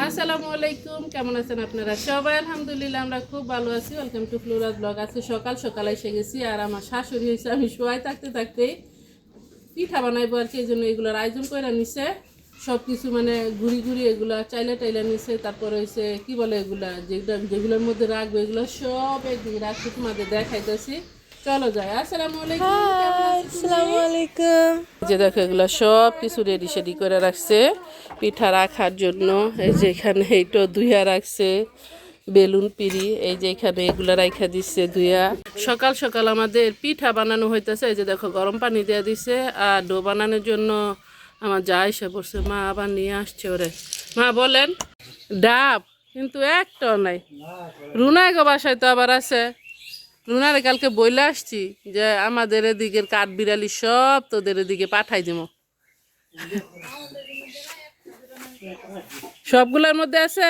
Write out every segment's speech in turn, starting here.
আসসালামু আলাইকুম, কেমন আছেন আপনারা সবাই? আলহামদুলিল্লাহ আমরা খুব ভালো আছি। Welcome to Flora's blog. আজকে সকাল সকাল এসে গেছি আর আমার শাশুড়ি হয়েছে আমি শোয়াই থাকতে পিঠা বানাইবো আর কি, এই জন্য এগুলোর আয়োজন করে নিছে। সব কিছু মানে ঘুরি এগুলা চাইলে নিছে। তারপরে হয়েছে কি বলে এগুলা যেগুলোর মধ্যে রাখবো এগুলো সব একদিকে রাখছি, তোমাদের দেখাইতেছি। চলো যাই। আসসালামু আলাইকুম। আসসালামু আলাইকুম। যে দেখো এগুলো সব কিছু রেডি করে রাখছে পিঠা রাখার জন্য। এই যে এখানে এইটা ধুইয়া রাখছে বেলুন পিড়ি, এই যে এখানে এগুলো রাখা দিচ্ছে ধুইয়া। সকাল সকাল আমাদের পিঠা বানানো হইতেছে। এই যে দেখো গরম পানি দেওয়া দিছে আর ডো বানানোর জন্য আমার যা এসে পড়ছে। মা আবার নিয়ে আসছে ওরে। মা বলেন ডাব কিন্তু একটাও নাই। রুনায় গো বাসায় তো আবার আছে। রুনারে কালকে বইলে আসছি যে আমাদের এদিকের কাঠ বিড়ালি সব তোদের এদিকে পাঠাই দিব। সবগুলোর মধ্যে আছে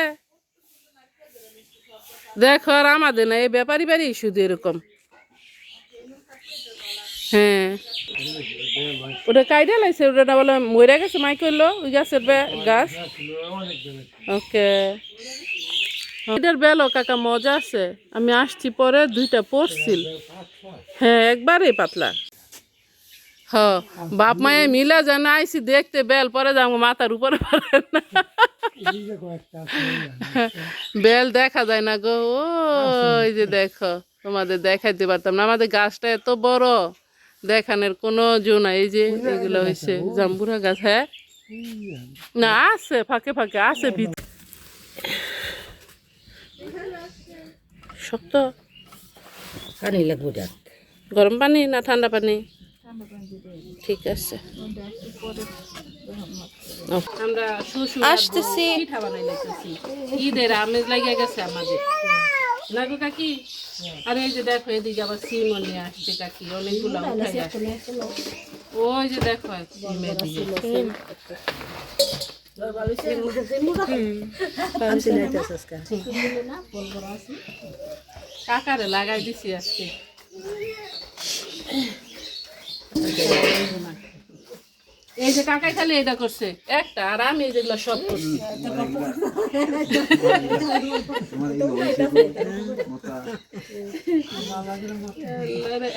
দেখো, আর আমাদের না, এই ব্যাপারই বাড়ি শুধু এরকম। হ্যাঁ ওটা কাইডা লাগছে, ওটা বলে মরে গেছে মাই করলো ওই গাছের গাছ। ওকে এটার বেলো কাকা মজা আছে। আমি আসছি পরে দুইটা পড়ছিল। হ্যাঁ একবারে পাতলা। হ বাপ মায়ে মিলা যায় না, আইসি দেখতে বেল পরে যাবো মাথার উপরে পড়ে না। বেল দেখা যায় না গো। ওই যে দেখো, তোমাদের দেখাইতে পারতাম না, আমাদের গাছটা এত বড় দেখানোর কোনো জো নাই। এই যে এগুলো হয়েছে জাম্বুরা গাছ। হ্যাঁ না আছে ফাঁকে আছে ভিতরে। শক্ত পানি লাগবে। গরম পানি না ঠান্ডা পানি? ঠিক আছে আমরা আসতেছি। পিঠা বানাই লাগতেছি, ঈদের আমেজ লাগিয়ে গেছে আমাদের লাগো কাকি। আর এই যে দেখো এদিকে আবার সিমও নিয়ে আসছে কাকি অনেকগুলো উঠাই আসছে। ওই যে দেখো সিমের দিকে কাকারে লাগাই দিছি আজকে। এই যে কাকাই খালি এটা করছে একটা, আর আমি যেগুলো সব করছি।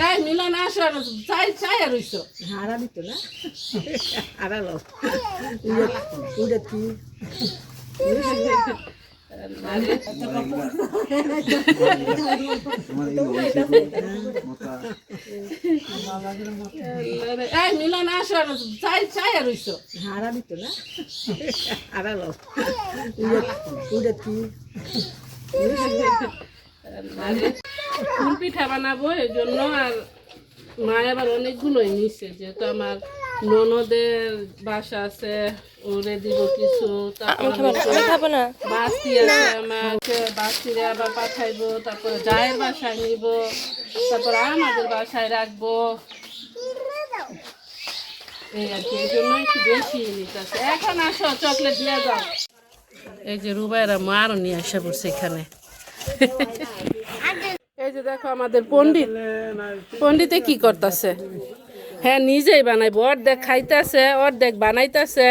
এই মিলন আসো আর চাই আর হইছো হারা দিত না হারালো উড়ে কি মিলন আসো আর চাই আর হইছো হারা দিত না হারালো উড়ে কি ফুল পিঠা বানাবো এই জন্য। আর মা আবার অনেকগুলোই নিচ্ছে, যেহেতু আমার ননদের বাসা আছে ওরে দিব কিছু। তারপর বাস্তি আছে আমাকে, বাস্তিরে আবার পাঠাইবো। তারপরে জায়ের বাসায় নিব, তারপর আমাদের বাসায় রাখবো। এই আর কি, এই জন্য একটু বেশি নিতেছে। এখন আসো চকলেট দিয়ে যাও। এই যে রুবাইরা মারও নিয়ে আসা পড়ছে এখানে। এই যে দেখো আমাদের পণ্ডিতে কি করতেছে। হ্যাঁ নিজেই বানাইবো, অর্ধেক খাইতেছে অর্ধেক বানাইতেছে।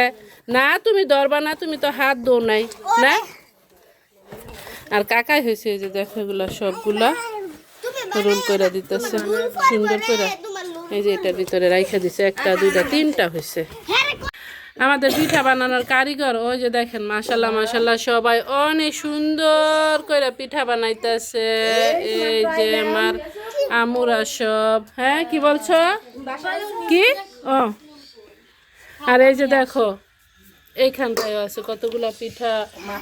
না তুমি ধরবা না, তুমি তো হাত দো নাই না। আর কাকাই হয়েছে এই যে দেখো এগুলা সবগুলা রোল করে দিতেছে সুন্দর করে। এই যে এটার ভিতরে রাইখা দিছে, একটা দুইটা তিনটা হয়েছে। আমাদের পিঠা বানানোর কারিগর ওই যে দেখেন, মাশাল্লাহ সবাই অনেক সুন্দর করে পিঠা বানাইতেছে। এই যে আমার আমুরা সব। হ্যাঁ কি বলছো কি? ও আর এই যে দেখো এইখানটায় আছে কতগুলা পিঠা,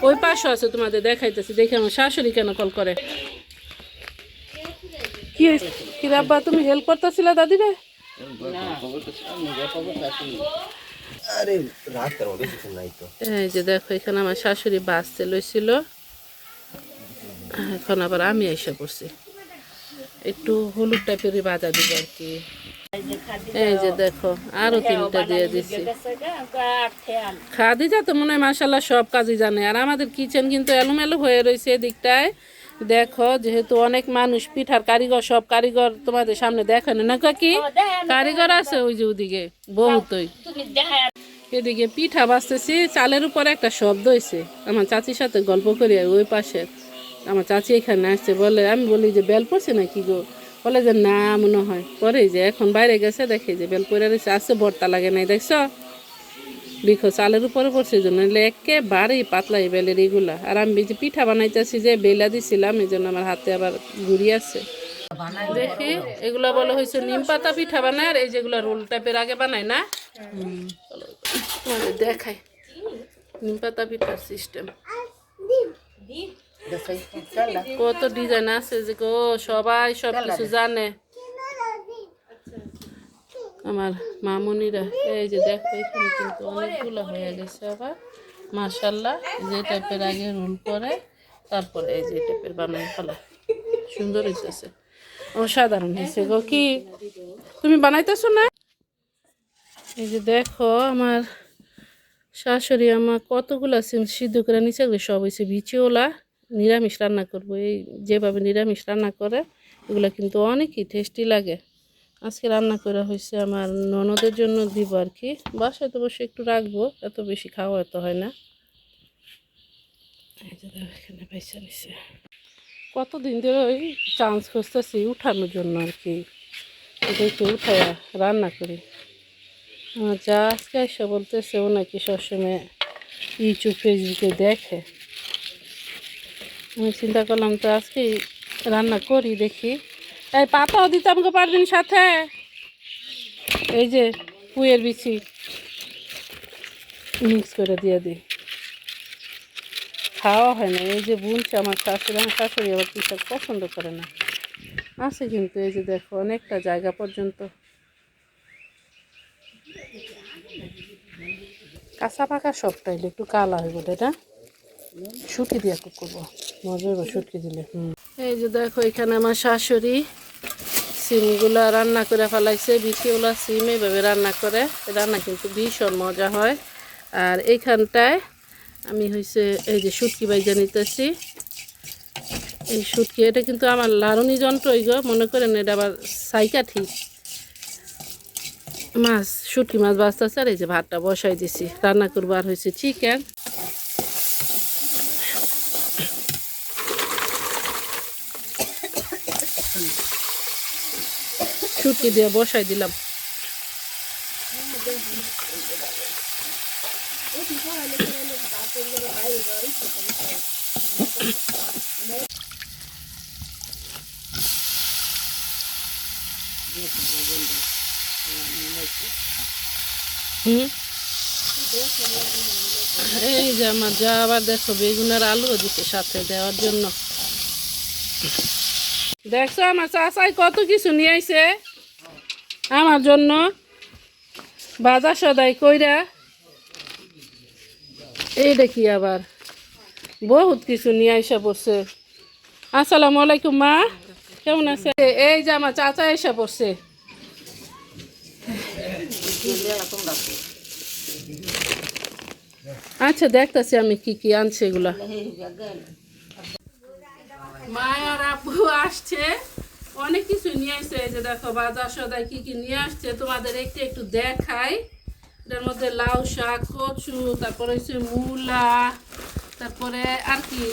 ওই পাশে আছে তোমাদের দেখাইতেছি। দেখে আমার শাশুড়ি কেন কল করে। কি কি রাব্বা তুমি হেল্প করতেছিলা দাদিরে? এই যে দেখো এখানে আমার শাশুড়ি বাঁচতে লইছিল, এখন আবার আমি এসে পড়ছি একটু হলুদ টাইপের ভাজা দিব আর কি। এই যে দেখো আরো তিনটা দিয়ে দিচ্ছি। খাদিজা তো মনে হয় মাশাল্লাহ সব কাজই জানে। আর আমাদের কিচেন কিন্তু এলোমেলো হয়ে রয়েছে এদিকটায়, দেখো যেহেতু অনেক মানুষ পিঠার কারিগর, সব কারিগর তোমাদের সামনে দেখে না কাকি, কারিগর আছে ওই যে ওদিকে বহুতই। এদিকে পিঠা বাজতেছি, চালের উপরে একটা শব্দ হয়েছে। আমার চাচির সাথে গল্প করি ওই পাশে, আমার চাচি এখানে আসছে, বলে আমি বলি যে বেল পড়ছে না কি গো, বলে যে না মনে হয়। পরে যে এখন বাইরে গেছে দেখে যে বেল পড়ে রয়েছে, আসছে ভর্তা লাগে নাই দেখছ, দেখো চালের উপরে পড়ছে জন্য, একেবারেই পাতলা এই বেলের এগুলা। আর আমি যে পিঠা বানাইতেছি যে বেলা দিছিলাম, এই জন্য আমার হাতে আবার ঘুরি আছে। দেখি এগুলা বলে হয়েছে নিম পাতা পিঠা বানায়, আর এই যেগুলা রোল টাইপের আগে বানায় না, তোমাদের দেখাই নিম পাতা পিঠার সিস্টেম। কত ডিজাইন আছে যে গো, সবাই সব কিছু জানে আমার মামুনিরা। এই যে দেখো এখানে কিন্তু অনেকগুলো হয়ে গেছে আবার মাশাল্লাহ। যে টাইপের আগে রোল করে তারপরে এই যে টাইপের বানাই ফেলা, সুন্দর হইতেছে, অসাধারণ হয়েছে গো। কি তুমি বানাইতেছো না? এই যে দেখো আমার শাশুড়ি আমার কতগুলা সিম সিদ্ধ করে নিচে, সব হয়েছে বিচিওলা। নিরামিষ রান্না করবো, এই যেভাবে নিরামিষ রান্না করে এগুলো কিন্তু অনেকই টেস্টি লাগে। আজকে রান্না করা হয়েছে আমার ননদের জন্য দিব আর কি, বাসায় তো বসে একটু রাখবো, এত বেশি খাওয়া এত হয় না। এই যে এখানে পয়সা নিছে, কতদিন ধরে ওই চান্স খুঁজতেছি উঠানোর জন্য আর কি, এটাকে উঠাইয়া রান্না করি। আমার যা আজকে এসে বলতেছে ও নাকি সবসময় ইউটিউব ফেসবুকে দেখে। আমি চিন্তা করলাম তো আজকে রান্না করি, দেখি। এই পাতাও দিতাম গো পারবিন সাথে, এই যে পুয়ের বিচি মিক্স করে দিয়ে দিই, খাওয়া হয় না। এই যে বুনছে আমার শাশুড়ি, আমার শাশুড়ি আবার পিঠা পছন্দ করে না, আছে কিন্তু এই যে দেখো অনেকটা জায়গা পর্যন্ত। কাঁচা পাকা সবটাই একটু কালা হইব, এটা শুটকি দিয়ে করবো, মজা হইব শুটকি দিলে। এই যে দেখো এখানে আমার শাশুড়ি সিমগুলা রান্না করে ফেলাইছে, বিচিওলা সিম এইভাবে রান্না করে, রান্না কিন্তু ভীষণ মজা হয়। আর এইখানটায় আমি হয়েছে এই যে শুটকি বাইজা নিতেছি, এই শুটকি এটা কিন্তু আমার লাড়ুনি যন্ত্রই গো, মনে করেন এটা আবার সাইকাঠি মাছ, শুটকি মাছ বাঁচতেছে। আর এই যে ভাতটা বসাই দিছি, রান্না করবো। আর হয়েছে চিকেন, শুটকি দিয়ে বসাই দিলাম। এই যে আমার যা আবার দেখো বেগুনের আলু দিতে সাথে দেওয়ার জন্য। দেখছো আমার চাচাই কত কিছু নিয়ে আইছে আমার জন্য, বাজার সদাই কইরা। এই দেখি আবার বহুত কিছু নিয়ে আইসা পড়ছে। আসসালামু আলাইকুম মা, কেমন আছে? এই যে আমার চাচা এসে পড়ছে। আচ্ছা দেখতেছি আমি কি কি আনছে এগুলা। মা আর আব্বু আসছে, অনেক কিছু নিয়ে আসছে। এই যে দেখো বাজার সদাই কি কি নিয়ে আসছে তোমাদের একটু একটু দেখাই। এটার মধ্যে লাউ শাক, কচু, তারপরে হচ্ছে মূলা, তারপরে আর কি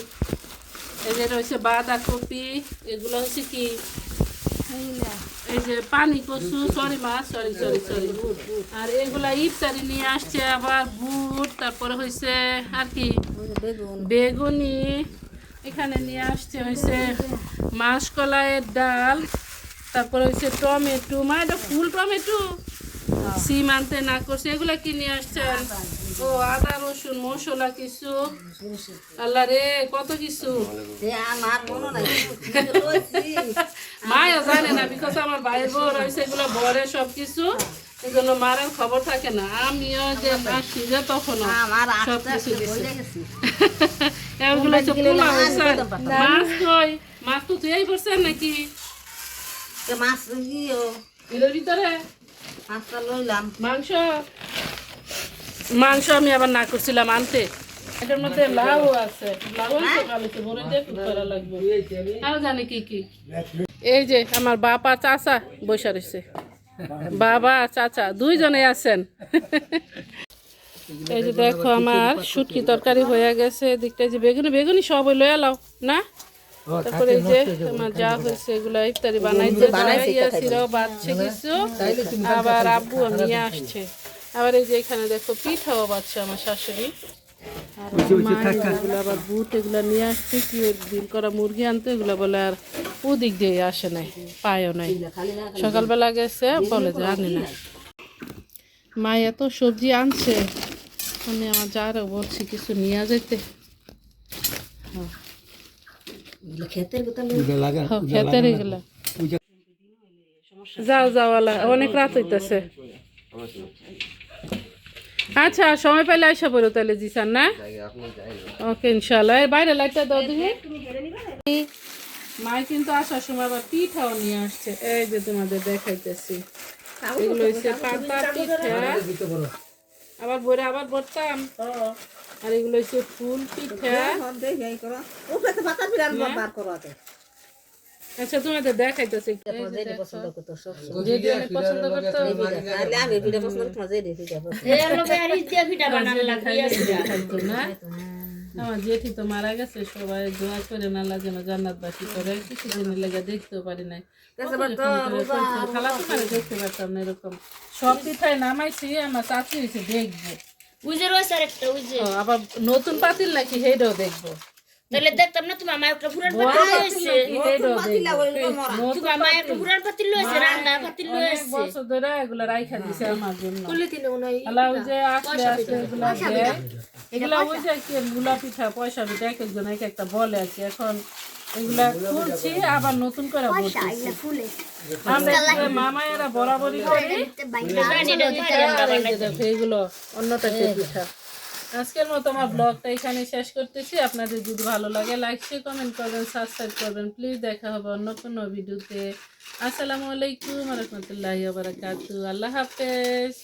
এই যে রয়েছে বাঁধাকপি, এগুলো হচ্ছে কি এই যে পানি কচু, সরি মা, সরি সরি সরি। আর এগুলা ইফতারি নিয়ে আসছে আবার বুট, তারপরে হয়েছে আর কি বেগুনি, এখানে নিয়ে আসছে হয়েছে মাসকলাইয়ের ডাল, তারপরে হয়েছে টমেটো, মা এটা ফুল টমেটো, সিম আনতে না করছে। এগুলা কি নিয়ে আসছেন? ও আদা রসুন মশলা কিছু, আল্লাহ রে কত কিছু মায়ও জানে না, বিকজ আমার ভাইয়ের বউ রয়েছে এগুলো ভরে সব কিছু, এই জন্য মারের খবর থাকে না। আমিও যে আসছি যে তখন সব কিছু দিছি। এগুলো হচ্ছে পোলা হয়েছে। মাছ কই? মাছ তো তুই করছেন নাকি? মাছ এর ভিতরে মাছটা লইলাম, মাংস, মাংস আমি আবার না করছিলাম আনতে, এটার মধ্যে লাউ আছে, লাউ আছে ভালো তো বড় দিয়ে কি করা লাগবে আর জানি কি কি। এই যে আমার বাবা চাচা বসে রয়েছে, বাবা চাচা দুইজনে আছেন। এই যে দেখো আমার শুটকি তরকারি হয়ে গেছে, এদিকটা যে বেগুনি বেগুনি সব লয়ে লাও না। তারপরে এই যে আমার যা হয়েছে এগুলো ইফতারি বানাইছে, সিরাও বাচ্চে কিছু, আবার আব্বু নিয়ে আসছে। আবার এই যে এখানে দেখো পিঠাও বাচ্চা আমার শাশুড়ি, আর এগুলো আবার বুট এগুলো নিয়ে আসছে, কি দিন করা মুরগি আনতে, এগুলো বলে আর ওদিক দিয়ে আসে নাই, পায়ও নাই। সকালবেলা গেছে বলে যে আনি না। মা এত সবজি আনছে, আমি আমার যারও বলছি কিছু নিয়ে যেতে। খেতের এগুলা যাও যাওয়ালা, অনেক রাত হইতেছে। আচ্ছা সময় পাইলে আইসা পড়ো তাহলে জিসান না। ওকে ইনশাল্লাহ। বাইরে লাইটটা দাও দিহি। মাই কিন্তু আসার সময় আবার পিঠাও নিয়ে আসছে, এই যে তোমাদের দেখাইতেছি। এগুলো হচ্ছে পাতা পিঠা, আবার বইরা আবার বলতাম। আর এগুলো হচ্ছে ফুল পিঠা। আচ্ছা তোমাদের দেখাইতেছি, পছন্দ করতো না। আমার জেঠি তো মারা গেছে, সবাই দোয়া করে নালা যেন জান্নাতবাসী করে, কিছুদিনের লেগে দেখতেও পারি নাই। খালা তো মানে দেখতে পারতাম না এরকম সব পিঠাই নামাইছি, আমার চাচি হয়েছে দেখবো। আবার নতুন পাতিল নাকি সেইটাও দেখবো, তাহলে দেখতাম না তোমার মা একটা পুরান পাতিল লইছে, তোমার মা একটা পুরান পাতিল লইছে, রান্না পাতিল লইছে, বছর ধরে এগুলা রাইখা দিছে আমার জন্য। আল্লাহ ওই যে আসলে আসলে এগুলা দেয়, এগুলা ওই যে কি গুলা পিঠা পয়সা পিঠা এক একজন এক একটা বলে আর কি। এখন এগুলা খুলছি আবার নতুন করে বলতেছি। আমরা মামায়েরা বরাবরই করি এইগুলো অন্য টাইপের পিঠা। আজকের মতো আমার ব্লগটা এখানে শেষ করতেছি। আপনাদের যদি ভালো লাগে লাইক শেয়ার কমেন্ট করবেন, সাবস্ক্রাইব করবেন প্লিজ। দেখা হবে অন্য কোনো ভিডিওতে। আসসালামু আলাইকুম ওয়া রাহমাতুল্লাহি ওয়া বারাকাতুহু। আল্লাহ হাফেজ।